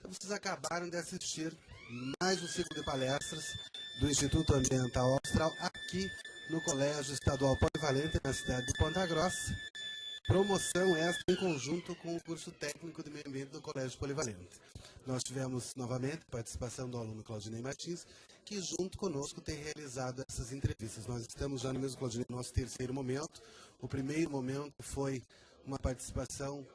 Vocês acabaram de assistir mais um ciclo de palestras do Instituto Ambiental Austral aqui no Colégio Estadual Polivalente, na cidade de Ponta Grossa. Promoção esta em conjunto com o curso técnico de meio ambiente do Colégio Polivalente. Nós tivemos novamente participação do aluno Claudinei Martins, que junto conosco tem realizado essas entrevistas. Nós estamos já no mesmo, Claudinei, no nosso terceiro momento. O primeiro momento foi uma participação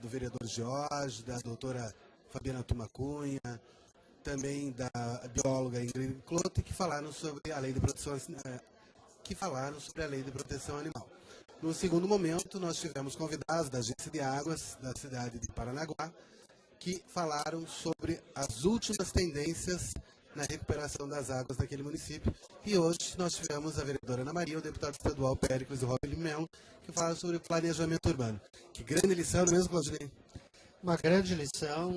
do vereador George, da doutora Fabiana Tumacunha, também da bióloga Ingrid Clote, que falaram sobre a lei de proteção animal. No segundo momento, nós tivemos convidados da Agência de Águas da cidade de Paranaguá, que falaram sobre as últimas tendências na recuperação das águas daquele município. E hoje nós tivemos a vereadora Ana Maria, o deputado estadual Péricles e Robin Melo, que falaram sobre planejamento urbano. Que grande lição, não é mesmo, Claudinei? Uma grande lição.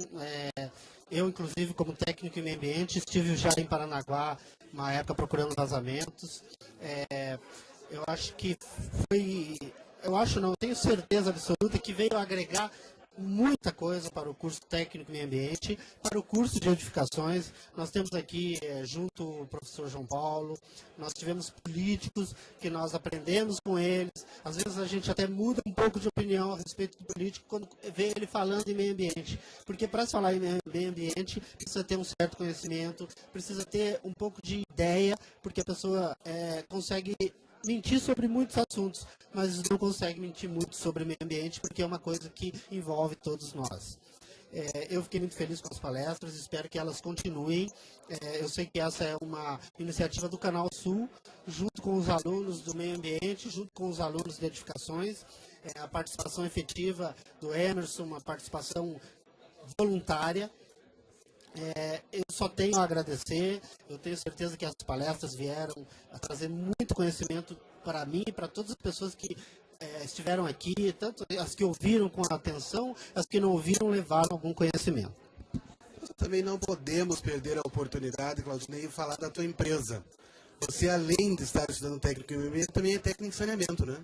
Eu, inclusive, como técnico em meio ambiente, estive já em Paranaguá, uma época procurando vazamentos. Eu acho que foi... tenho certeza absoluta que veio agregar muita coisa para o curso técnico em meio ambiente, para o curso de edificações. Nós temos aqui, junto o professor João Paulo, nós tivemos políticos que nós aprendemos com eles. Às vezes a gente até muda um pouco de opinião a respeito do político quando vê ele falando em meio ambiente. Porque para se falar em meio ambiente, precisa ter um certo conhecimento, precisa ter um pouco de ideia, porque a pessoa consegue mentir sobre muitos assuntos, mas não consegue mentir muito sobre o meio ambiente, porque é uma coisa que envolve todos nós. Eu fiquei muito feliz com as palestras, espero que elas continuem. Eu sei que essa é uma iniciativa do Canal Sul, junto com os alunos do meio ambiente, junto com os alunos de edificações, a participação efetiva do Emerson, uma participação voluntária. Eu só tenho a agradecer. Eu tenho certeza que as palestras vieram a trazer muito conhecimento para mim e para todas as pessoas que estiveram aqui, tanto as que ouviram com atenção, as que não ouviram levaram algum conhecimento. Também não podemos perder a oportunidade, Claudinei, de falar da tua empresa. Você, além de estar estudando técnico em meio ambiente, também é técnico em saneamento, né?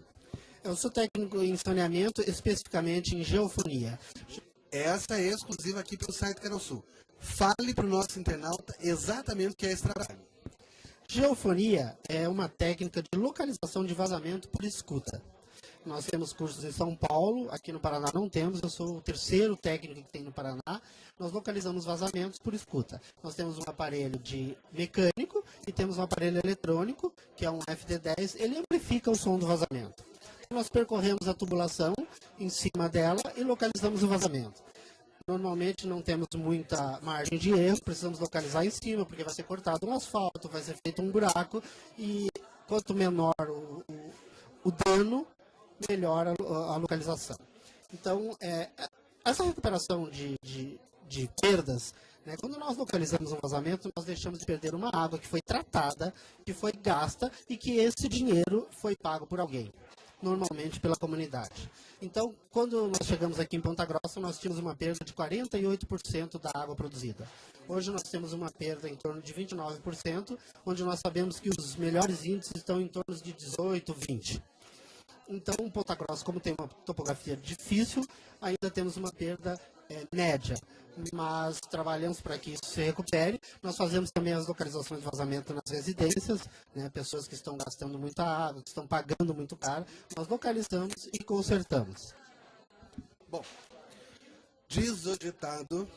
Eu sou técnico em saneamento, especificamente em geofonia. Essa é exclusiva aqui pelo site Canal Sul. Fale para o nosso internauta exatamente o que é esse trabalho. Geofonia é uma técnica de localização de vazamento por escuta. Nós temos cursos em São Paulo, aqui no Paraná não temos, eu sou o terceiro técnico que tem no Paraná. Nós localizamos vazamentos por escuta. Nós temos um aparelho de mecânico e temos um aparelho eletrônico, que é um FD10, ele amplifica o som do vazamento. Nós percorremos a tubulação em cima dela e localizamos o vazamento. Normalmente não temos muita margem de erro, precisamos localizar em cima, porque vai ser cortado um asfalto, vai ser feito um buraco, e quanto menor o dano, melhor a localização. Então, essa recuperação de perdas, né, quando nós localizamos um vazamento, nós deixamos de perder uma água que foi tratada, que foi gasta, e que esse dinheiro foi pago por alguém, normalmente pela comunidade. Então, quando nós chegamos aqui em Ponta Grossa, nós tínhamos uma perda de 48% da água produzida. Hoje nós temos uma perda em torno de 29%, onde nós sabemos que os melhores índices estão em torno de 18%, 20%. Então, Ponta Grossa, como tem uma topografia difícil, ainda temos uma perda média, mas trabalhamos para que isso se recupere. Nós fazemos também as localizações de vazamento nas residências, né, pessoas que estão gastando muita água, que estão pagando muito caro, nós localizamos e consertamos. Bom, diz o ditado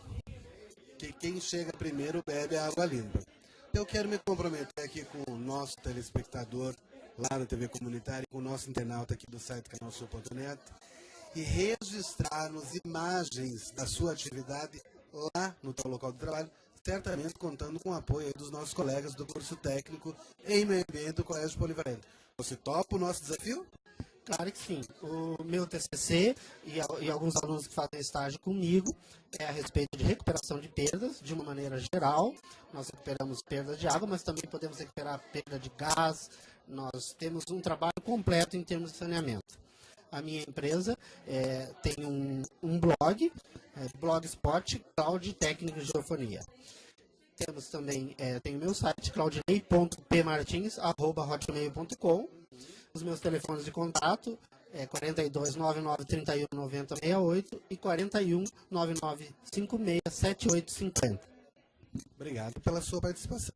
que quem chega primeiro bebe a água limpa. Eu quero me comprometer aqui com o nosso telespectador lá na TV Comunitária, com o nosso internauta aqui do site canalsul.net, e registrarmos imagens da sua atividade lá no teu local de trabalho, certamente contando com o apoio dos nossos colegas do curso técnico em meio ambiente do Colégio Polivalente. Você topa o nosso desafio? Claro que sim. O meu TCC e alguns alunos que fazem estágio comigo é a respeito de recuperação de perdas, de uma maneira geral. Nós recuperamos perdas de água, mas também podemos recuperar perda de gás. Nós temos um trabalho completo em termos de saneamento. A minha empresa tem um blog, Blogspot, Cloud Técnico de Telefonia. Temos também, tem o meu site, claudinei.pmartins@hotmail.com. Os meus telefones de contato 42 99 31 90 68 e 41 99 56 78 50. Obrigado pela sua participação.